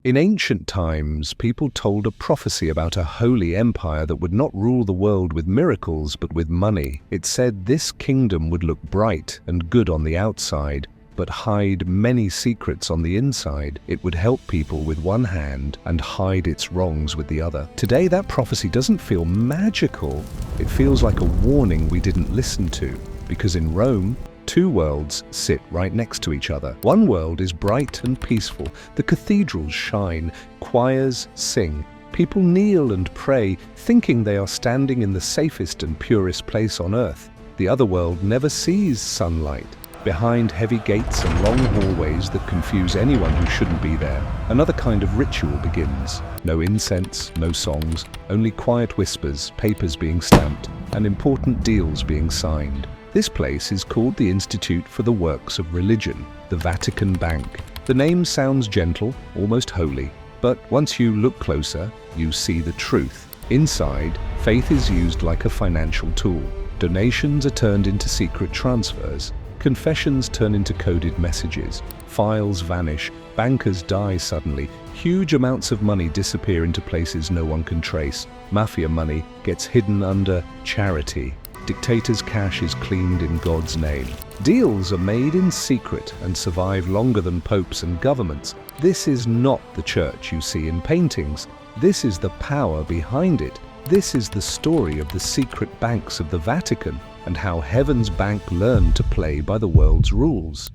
In ancient times, people told a prophecy about a holy empire that would not rule the world with miracles but with money. It said this kingdom would look bright and good on the outside, but hide many secrets on the inside. It would help people with one hand and hide its wrongs with the other. Today, that prophecy doesn't feel magical. It feels like a warning we didn't listen to, because in Rome, two worlds sit right next to each other. One world is bright and peaceful. The cathedrals shine, choirs sing. People kneel and pray, thinking they are standing in the safest and purest place on earth. The other world never sees sunlight. Behind heavy gates and long hallways that confuse anyone who shouldn't be there, another kind of ritual begins. No incense, no songs, only quiet whispers, papers being stamped, and important deals being signed. This place is called the Institute for the Works of Religion, the Vatican Bank. The name sounds gentle, almost holy, but once you look closer, you see the truth. Inside, faith is used like a financial tool. Donations are turned into secret transfers. Confessions turn into coded messages. Files vanish. Bankers die suddenly. Huge amounts of money disappear into places no one can trace. Mafia money gets hidden under charity. Dictators' cash is cleaned in God's name. Deals are made in secret and survive longer than popes and governments. This is not the church you see in paintings. This is the power behind it. This is the story of the secret banks of the Vatican and how Heaven's bank learned to play by the world's rules.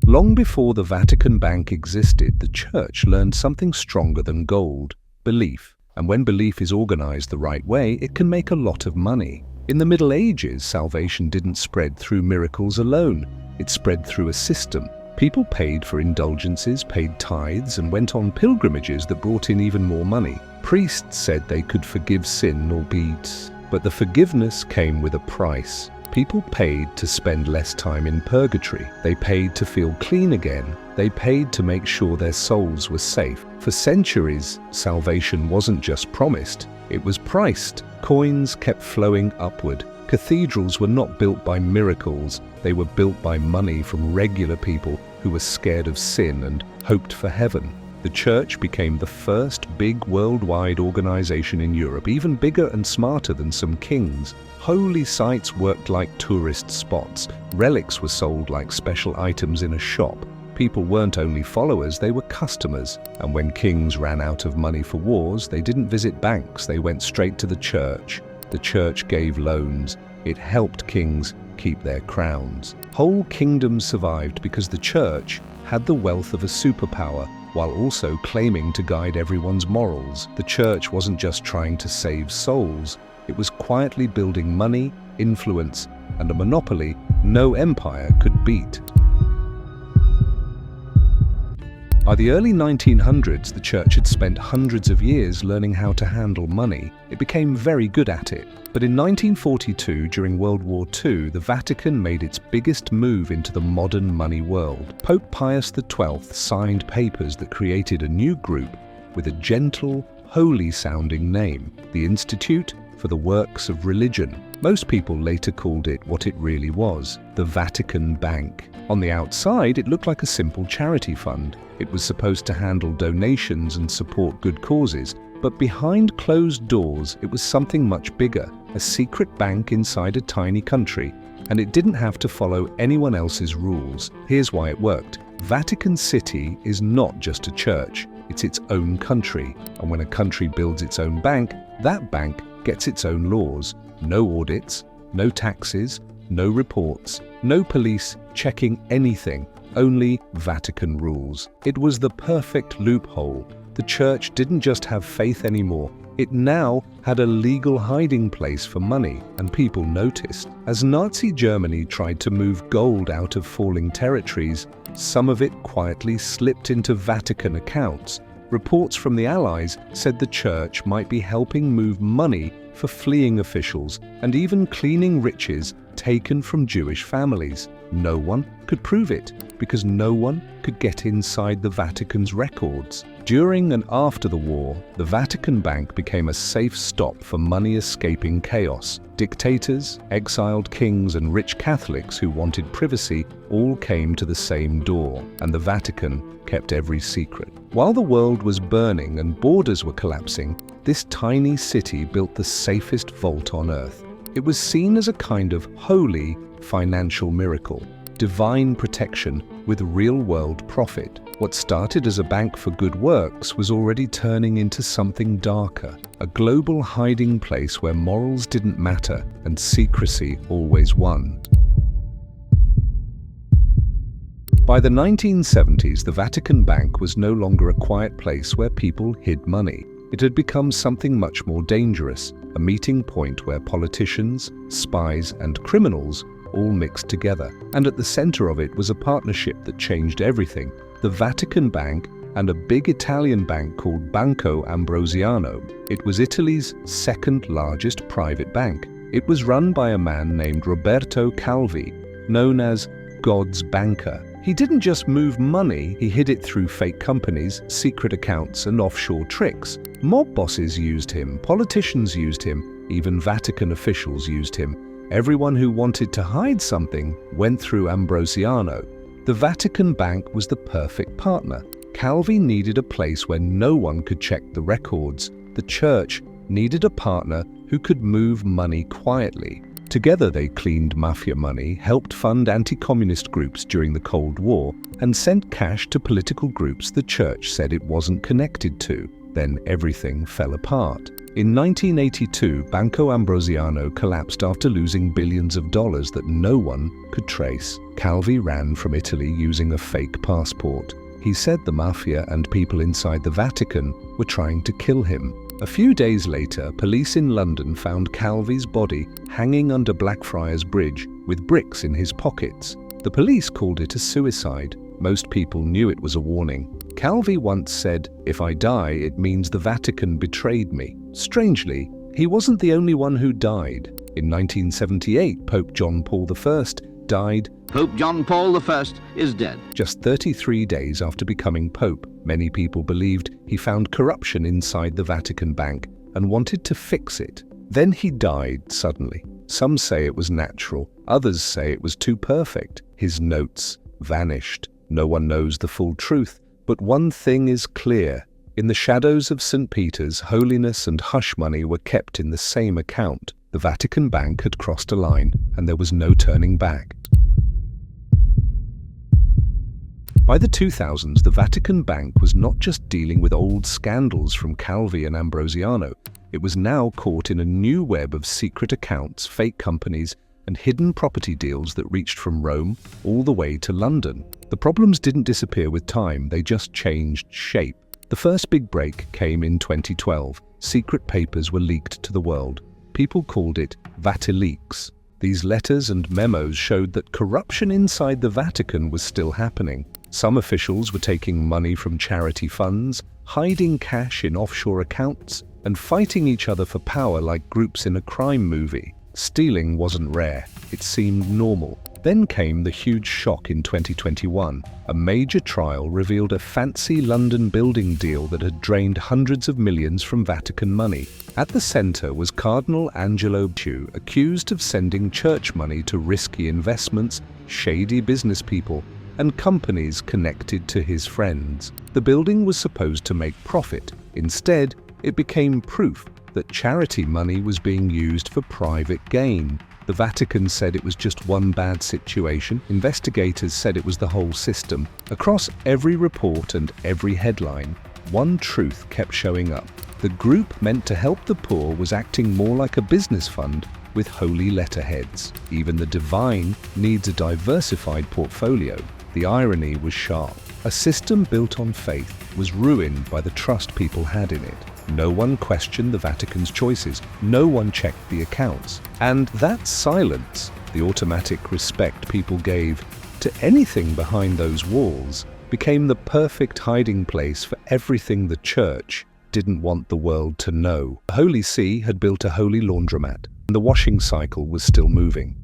Long before the Vatican Bank existed, the church learned something stronger than gold: belief. And when belief is organized the right way, it can make a lot of money. In the Middle Ages, salvation didn't spread through miracles alone. It spread through a system. People paid for indulgences, paid tithes, and went on pilgrimages that brought in even more money. Priests said they could forgive sin or but the forgiveness came with a price. People paid to spend less time in purgatory. They paid to feel clean again. They paid to make sure their souls were safe. For centuries, salvation wasn't just promised, it was priced. Coins kept flowing upward. Cathedrals were not built by miracles, they were built by money from regular people who were scared of sin and hoped for heaven. The church became the first big worldwide organization in Europe, even bigger and smarter than some kings. Holy sites worked like tourist spots. Relics were sold like special items in a shop. People weren't only followers, they were customers. And when kings ran out of money for wars, they didn't visit banks, they went straight to the church. The church gave loans. It helped kings keep their crowns. Whole kingdoms survived because the church had the wealth of a superpower, while also claiming to guide everyone's morals. The church wasn't just trying to save souls, it was quietly building money, influence, and a monopoly no empire could beat. By the early 1900s, the church had spent hundreds of years learning how to handle money. It became very good at it. But in 1942, during World War II, the Vatican made its biggest move into the modern money world. Pope Pius XII signed papers that created a new group with a gentle, holy-sounding name, the Institute for the Works of Religion. Most people later called it what it really was, the Vatican Bank. On the outside, it looked like a simple charity fund. It was supposed to handle donations and support good causes, but behind closed doors, it was something much bigger, a secret bank inside a tiny country, and it didn't have to follow anyone else's rules. Here's why it worked. Vatican City is not just a church, it's its own country, and when a country builds its own bank, that bank gets its own laws. No audits, no taxes, no reports, no police checking anything, only Vatican rules. It was the perfect loophole. The church didn't just have faith anymore, it now had a legal hiding place for money, and people noticed. As Nazi Germany tried to move gold out of falling territories, some of it quietly slipped into Vatican accounts. Reports from the Allies said the church might be helping move money for fleeing officials and even cleaning riches taken from Jewish families. No one could prove it because no one could get inside the Vatican's records. During and after the war, the Vatican Bank became a safe stop for money-escaping chaos. Dictators, exiled kings, and rich Catholics who wanted privacy all came to the same door, and the Vatican kept every secret. While the world was burning and borders were collapsing, this tiny city built the safest vault on earth. It was seen as a kind of holy financial miracle, divine protection with real-world profit. What started as a bank for good works was already turning into something darker, a global hiding place where morals didn't matter and secrecy always won. By the 1970s, the Vatican Bank was no longer a quiet place where people hid money. It had become something much more dangerous, a meeting point where politicians, spies, and criminals all mixed together. And at the center of it was a partnership that changed everything: the Vatican Bank and a big Italian bank called Banco Ambrosiano. It was Italy's second largest private bank. It was run by a man named Roberto Calvi, known as God's banker. He didn't just move money, he hid it through fake companies, secret accounts, and offshore tricks. Mob bosses used him, politicians used him, even Vatican officials used him. Everyone who wanted to hide something went through Ambrosiano. The Vatican Bank was the perfect partner. Calvi needed a place where no one could check the records. The church needed a partner who could move money quietly. Together they cleaned mafia money, helped fund anti-communist groups during the Cold War, and sent cash to political groups the church said it wasn't connected to. Then everything fell apart. In 1982, Banco Ambrosiano collapsed after losing billions of dollars that no one could trace. Calvi ran from Italy using a fake passport. He said the mafia and people inside the Vatican were trying to kill him. A few days later, police in London found Calvi's body hanging under Blackfriars Bridge with bricks in his pockets. The police called it a suicide. Most people knew it was a warning. Calvi once said, "If I die, it means the Vatican betrayed me." Strangely, he wasn't the only one who died. In 1978, Pope John Paul I died. Pope John Paul I is dead. Just 33 days after becoming Pope. Many people believed he found corruption inside the Vatican Bank and wanted to fix it. Then he died suddenly. Some say it was natural, others say it was too perfect. His notes vanished. No one knows the full truth, but one thing is clear. In the shadows of St. Peter's, holiness and hush money were kept in the same account. The Vatican Bank had crossed a line, and there was no turning back. By the 2000s, the Vatican Bank was not just dealing with old scandals from Calvi and Ambrosiano. It was now caught in a new web of secret accounts, fake companies, and hidden property deals that reached from Rome all the way to London. The problems didn't disappear with time, they just changed shape. The first big break came in 2012. Secret papers were leaked to the world. People called it Vatileaks. These letters and memos showed that corruption inside the Vatican was still happening. Some officials were taking money from charity funds, hiding cash in offshore accounts, and fighting each other for power like groups in a crime movie. Stealing wasn't rare, it seemed normal. Then came the huge shock in 2021. A major trial revealed a fancy London building deal that had drained hundreds of millions from Vatican money. At the center was Cardinal Angelo Becciu, accused of sending church money to risky investments, shady business people, and companies connected to his friends. The building was supposed to make profit. Instead, it became proof that charity money was being used for private gain. The Vatican said it was just one bad situation. Investigators said it was the whole system. Across every report and every headline, one truth kept showing up. The group meant to help the poor was acting more like a business fund with holy letterheads. Even the divine needs a diversified portfolio. The irony was sharp. A system built on faith was ruined by the trust people had in it. No one questioned the Vatican's choices. No one checked the accounts. And that silence, the automatic respect people gave to anything behind those walls, became the perfect hiding place for everything the church didn't want the world to know. The Holy See had built a holy laundromat, and the washing cycle was still moving.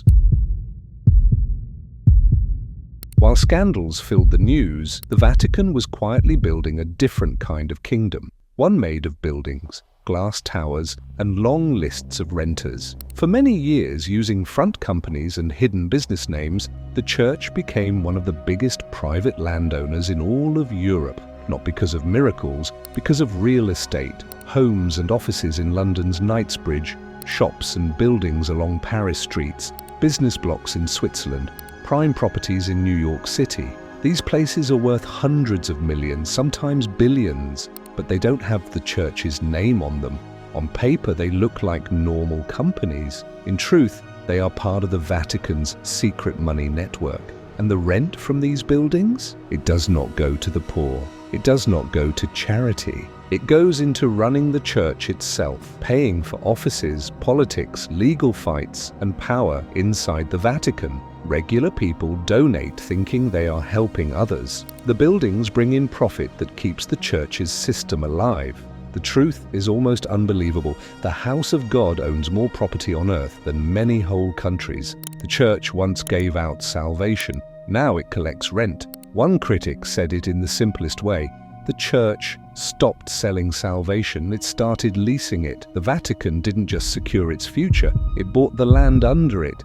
While scandals filled the news, the Vatican was quietly building a different kind of kingdom, one made of buildings, glass towers, and long lists of renters. For many years, using front companies and hidden business names, the church became one of the biggest private landowners in all of Europe, not because of miracles, because of real estate, homes and offices in London's Knightsbridge, shops and buildings along Paris streets, business blocks in Switzerland, prime properties in New York City. These places are worth hundreds of millions, sometimes billions, but they don't have the church's name on them. On paper, they look like normal companies. In truth, they are part of the Vatican's secret money network. And the rent from these buildings? It does not go to the poor. It does not go to charity. It goes into running the church itself, paying for offices, politics, legal fights, and power inside the Vatican. Regular people donate thinking they are helping others. The buildings bring in profit that keeps the church's system alive. The truth is almost unbelievable. The house of God owns more property on earth than many whole countries. The church once gave out salvation. Now it collects rent. One critic said it in the simplest way. The church stopped selling salvation, it started leasing it. The Vatican didn't just secure its future, it bought the land under it.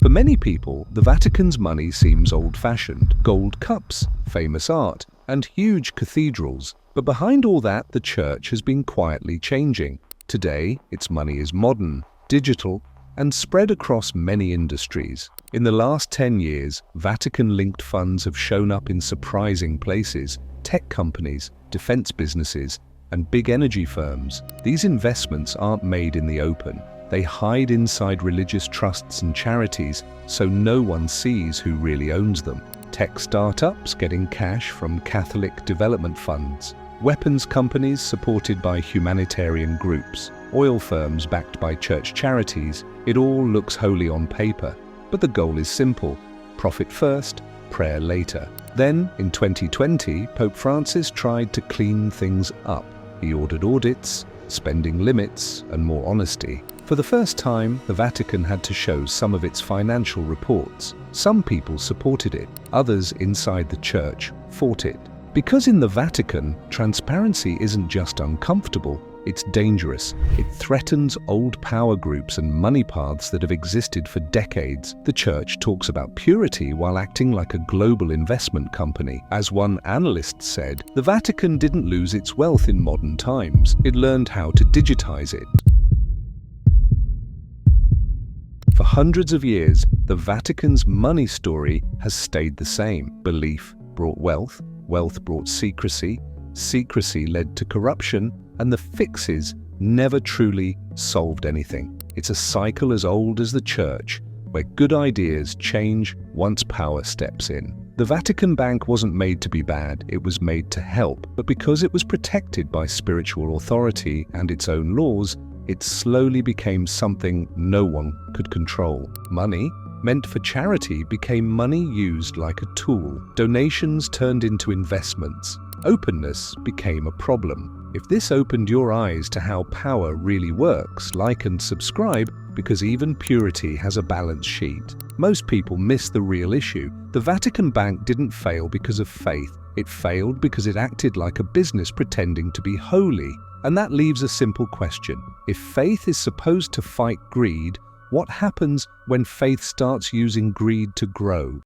For many people, the Vatican's money seems old-fashioned. Gold cups, famous art, and huge cathedrals. But behind all that, the church has been quietly changing. Today, its money is modern, digital, and spread across many industries. In the last 10 years, Vatican-linked funds have shown up in surprising places: tech companies, defense businesses, and big energy firms. These investments aren't made in the open. They hide inside religious trusts and charities, so no one sees who really owns them. Tech startups getting cash from Catholic development funds, weapons companies supported by humanitarian groups, oil firms backed by church charities. It all looks holy on paper, but the goal is simple: profit first, prayer later. Then, in 2020, Pope Francis tried to clean things up. He ordered audits, spending limits, and more honesty. For the first time, the Vatican had to show some of its financial reports. Some people supported it, others inside the church fought it. Because in the Vatican, transparency isn't just uncomfortable, it's dangerous. It threatens old power groups and money paths that have existed for decades. The church talks about purity while acting like a global investment company. As one analyst said, the Vatican didn't lose its wealth in modern times. It learned how to digitize it. For hundreds of years, the Vatican's money story has stayed the same. Belief brought wealth, wealth brought secrecy, secrecy led to corruption, and the fixes never truly solved anything. It's a cycle as old as the church, where good ideas change once power steps in. The Vatican Bank wasn't made to be bad, it was made to help. But because it was protected by spiritual authority and its own laws, it slowly became something no one could control. Money, meant for charity, became money used like a tool. Donations turned into investments. Openness became a problem. If this opened your eyes to how power really works, like and subscribe, because even purity has a balance sheet. Most people miss the real issue. The Vatican Bank didn't fail because of faith. It failed because it acted like a business pretending to be holy. And that leaves a simple question. If faith is supposed to fight greed, what happens when faith starts using greed to grow?